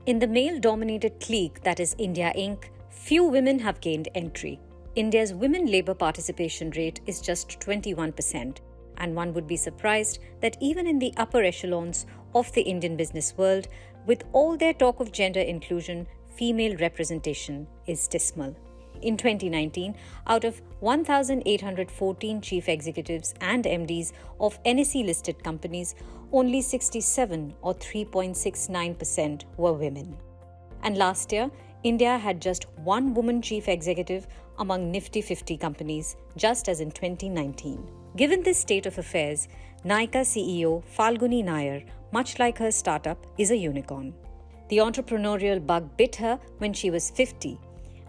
In the male-dominated clique that is India Inc., few women have gained entry. India's women labour participation rate is just 21%, and one would be surprised that even in the upper echelons of the Indian business world, with all their talk of gender inclusion, female representation is dismal. In 2019, out of 1,814 chief executives and MDs of NSE-listed companies, only 67 or 3.69% were women. And last year, India had just one woman chief executive among Nifty 50 companies, just as in 2019. Given this state of affairs, Nykaa CEO Falguni Nayar, much like her startup, is a unicorn. The entrepreneurial bug bit her when she was 50,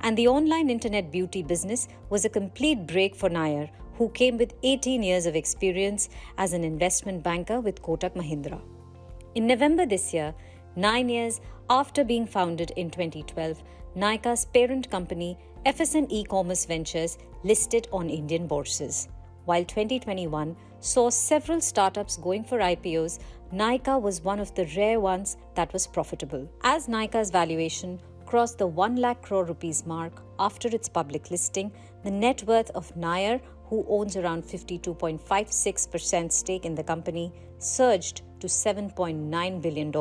and the online internet beauty business was a complete break for Nayar, who came with 18 years of experience as an investment banker with Kotak Mahindra. In November this year, 9 years after being founded in 2012, Nykaa's parent company, FSN E-Commerce Ventures, listed on Indian bourses. While 2021 saw several startups going for IPOs, Nykaa was one of the rare ones that was profitable. As Nykaa's valuation crossed the 1 lakh crore rupees mark after its public listing, the net worth of Nayar, who owns around 52.56% stake in the company, surged to $7.9 billion.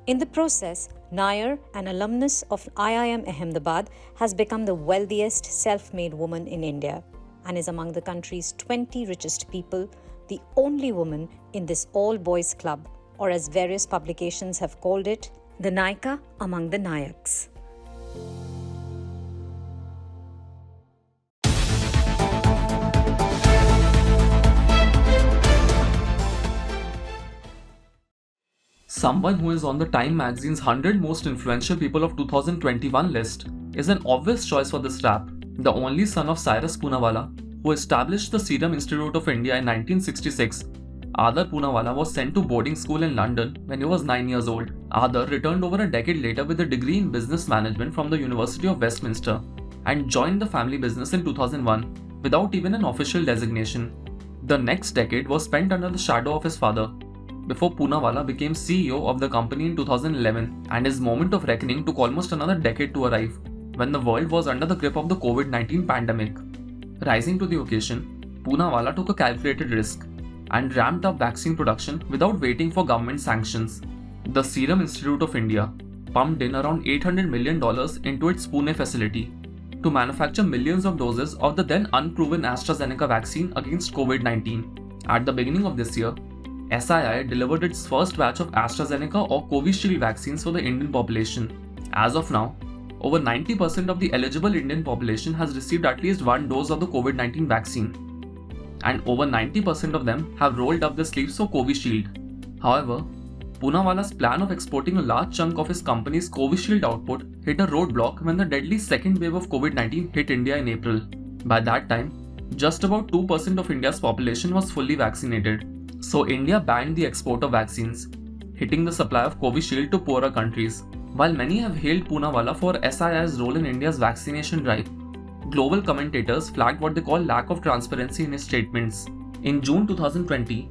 In the process, Nayar, an alumnus of IIM Ahmedabad, has become the wealthiest self-made woman in India and is among the country's 20 richest people, the only woman in this all-boys club, or as various publications have called it, the Nykaa among the Nayaks. Someone who is on the Time magazine's 100 most influential people of 2021 list is an obvious choice for this rap. The only son of Cyrus Poonawalla, who established the Serum Institute of India in 1966, Adar Poonawalla was sent to boarding school in London when he was 9 years old. Adar returned over a decade later with a degree in business management from the University of Westminster and joined the family business in 2001 without even an official designation. The next decade was spent under the shadow of his father, before Poonawalla became CEO of the company in 2011, and his moment of reckoning took almost another decade to arrive, when the world was under the grip of the COVID-19 pandemic. Rising to the occasion, Poonawalla took a calculated risk and ramped up vaccine production without waiting for government sanctions. The Serum Institute of India pumped in around $800 million into its Pune facility to manufacture millions of doses of the then unproven AstraZeneca vaccine against COVID-19. At the beginning of this year, SII delivered its first batch of AstraZeneca or Covishield vaccines for the Indian population. As of now, over 90% of the eligible Indian population has received at least one dose of the COVID-19 vaccine, and over 90% of them have rolled up their sleeves for Covishield. However, Poonawalla's plan of exporting a large chunk of his company's Covishield output hit a roadblock when the deadly second wave of COVID-19 hit India in April. By that time, just about 2% of India's population was fully vaccinated. So India banned the export of vaccines, hitting the supply of Covishield to poorer countries. While many have hailed Poonawalla for SII's role in India's vaccination drive, global commentators flagged what they call lack of transparency in his statements. In June 2020,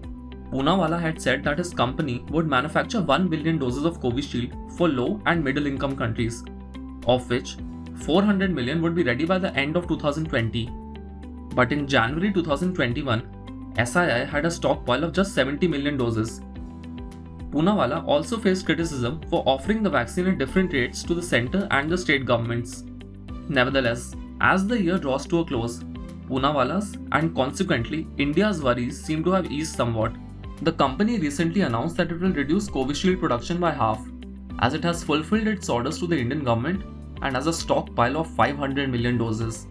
Poonawalla had said that his company would manufacture 1 billion doses of Covishield for low and middle income countries, of which 400 million would be ready by the end of 2020. But in January 2021, SII had a stockpile of just 70 million doses. Poonawalla also faced criticism for offering the vaccine at different rates to the centre and the state governments. Nevertheless, as the year draws to a close, Poonawalla's and consequently India's worries seem to have eased somewhat. The company recently announced that it will reduce Covishield production by half, as it has fulfilled its orders to the Indian government and has a stockpile of 500 million doses.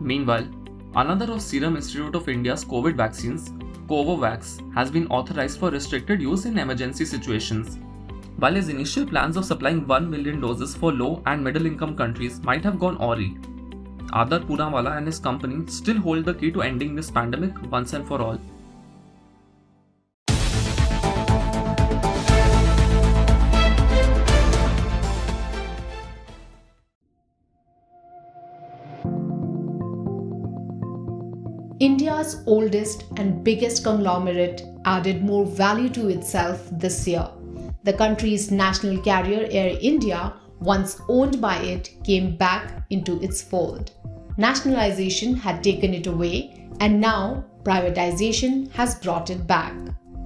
Meanwhile, another of Serum Institute of India's COVID vaccines, Covovax, has been authorized for restricted use in emergency situations. While his initial plans of supplying 1 million doses for low and middle income countries might have gone awry, Adar Poonawalla and his company still hold the key to ending this pandemic once and for all. India's oldest and biggest conglomerate added more value to itself this year. The country's national carrier Air India, once owned by it, came back into its fold. Nationalization had taken it away, and now privatization has brought it back.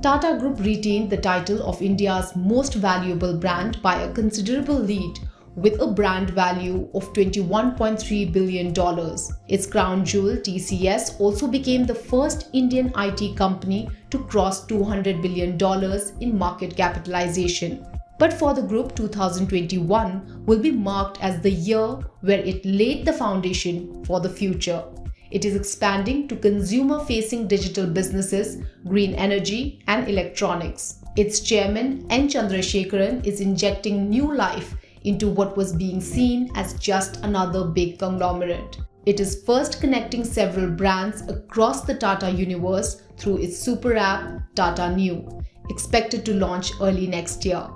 Tata Group retained the title of India's most valuable brand by a considerable lead, with a brand value of $21.3 billion. Its crown jewel, TCS, also became the first Indian IT company to cross $200 billion in market capitalization. But for the group, 2021 will be marked as the year where it laid the foundation for the future. It is expanding to consumer-facing digital businesses, green energy, and electronics. Its chairman, N. Chandrasekaran, is injecting new life into what was being seen as just another big conglomerate. It is first connecting several brands across the Tata universe through its super app, Tata Neu, expected to launch early next year.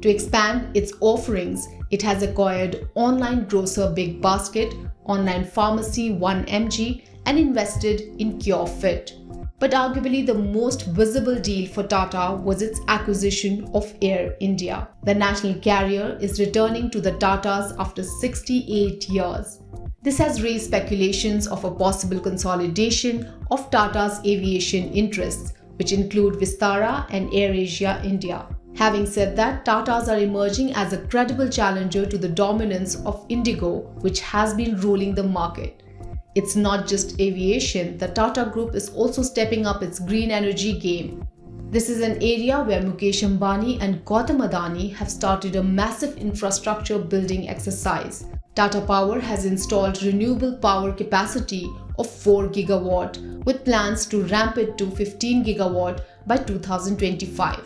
To expand its offerings, it has acquired online grocer Big Basket, online pharmacy 1mg, and invested in CureFit. But arguably the most visible deal for Tata was its acquisition of Air India. The national carrier is returning to the Tatas after 68 years. This has raised speculations of a possible consolidation of Tata's aviation interests, which include Vistara and AirAsia India. Having said that, Tatas are emerging as a credible challenger to the dominance of Indigo, which has been ruling the market. It's not just aviation, the Tata Group is also stepping up its green energy game. This is an area where Mukesh Ambani and Gautam Adani have started a massive infrastructure building exercise. Tata Power has installed renewable power capacity of 4 gigawatt, with plans to ramp it to 15 gigawatt by 2025.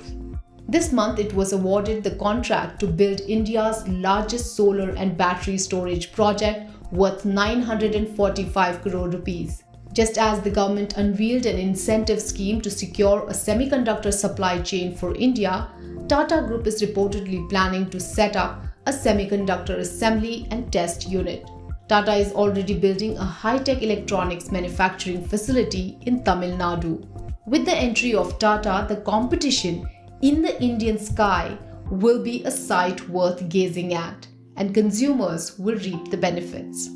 This month, it was awarded the contract to build India's largest solar and battery storage project worth 945 crore rupees. Just as the government unveiled an incentive scheme to secure a semiconductor supply chain for India, Tata Group is reportedly planning to set up a semiconductor assembly and test unit. Tata is already building a high-tech electronics manufacturing facility in Tamil Nadu. With the entry of Tata, the competition in the Indian sky will be a sight worth gazing at, and consumers will reap the benefits.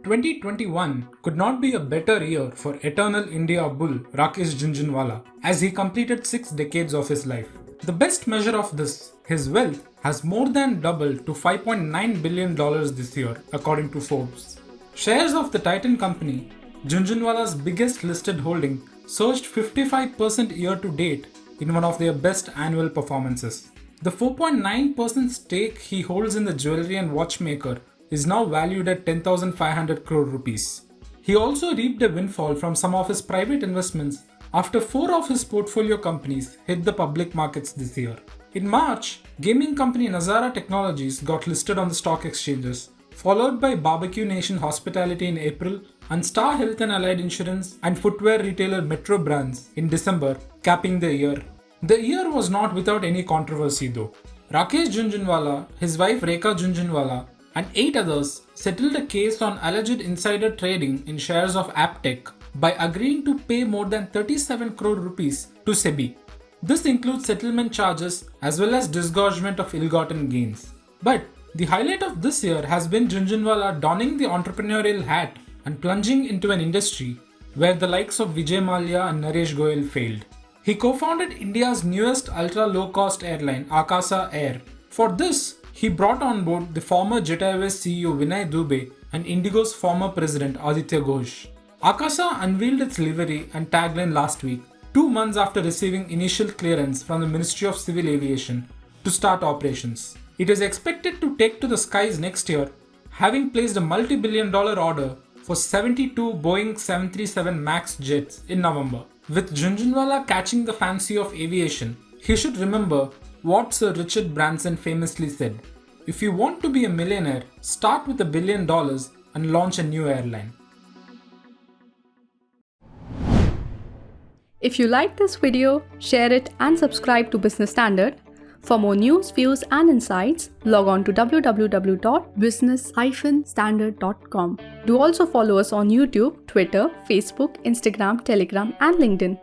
"2021 could not be a better year for eternal India bull Rakesh Jhunjhunwala, as he completed 6 decades of his life. The best measure of this, his wealth, has more than doubled to $5.9 billion this year, according to Forbes. Shares of the Titan company, Jhunjhunwala's biggest listed holding, surged 55% year to date in one of their best annual performances. The 4.9% stake he holds in the jewelry and watchmaker is now valued at 10,500 crore rupees. He also reaped a windfall from some of his private investments after 4 of his portfolio companies hit the public markets this year. In March, gaming company Nazara Technologies got listed on the stock exchanges, followed by Barbecue Nation Hospitality in April and Star Health and Allied Insurance and footwear retailer Metro Brands in December, capping the year. The year was not without any controversy though. Rakesh Jhunjhunwala, his wife Rekha Jhunjhunwala, and 8 others settled a case on alleged insider trading in shares of Aptech by agreeing to pay more than 37 crore rupees to SEBI. This includes settlement charges as well as disgorgement of ill-gotten gains. But the highlight of this year has been Jhunjhunwala donning the entrepreneurial hat and plunging into an industry where the likes of Vijay Mallya and Naresh Goyal failed. He co-founded India's newest ultra-low-cost airline, Akasa Air. For this, he brought on board the former Jet Airways CEO Vinay Dubey and Indigo's former president Aditya Ghosh. Akasa unveiled its livery and tagline last week, 2 months after receiving initial clearance from the Ministry of Civil Aviation to start operations. It is expected to take to the skies next year, having placed a multi-billion-dollar order for 72 Boeing 737 MAX jets in November. With Jhunjhunwala catching the fancy of aviation, he should remember what Sir Richard Branson famously said: "If you want to be a millionaire, start with $1 billion and launch a new airline." If you like this video, share it and subscribe to Business Standard. For more news, views and insights, log on to www.business-standard.com. Do also follow us on YouTube, Twitter, Facebook, Instagram, Telegram and LinkedIn.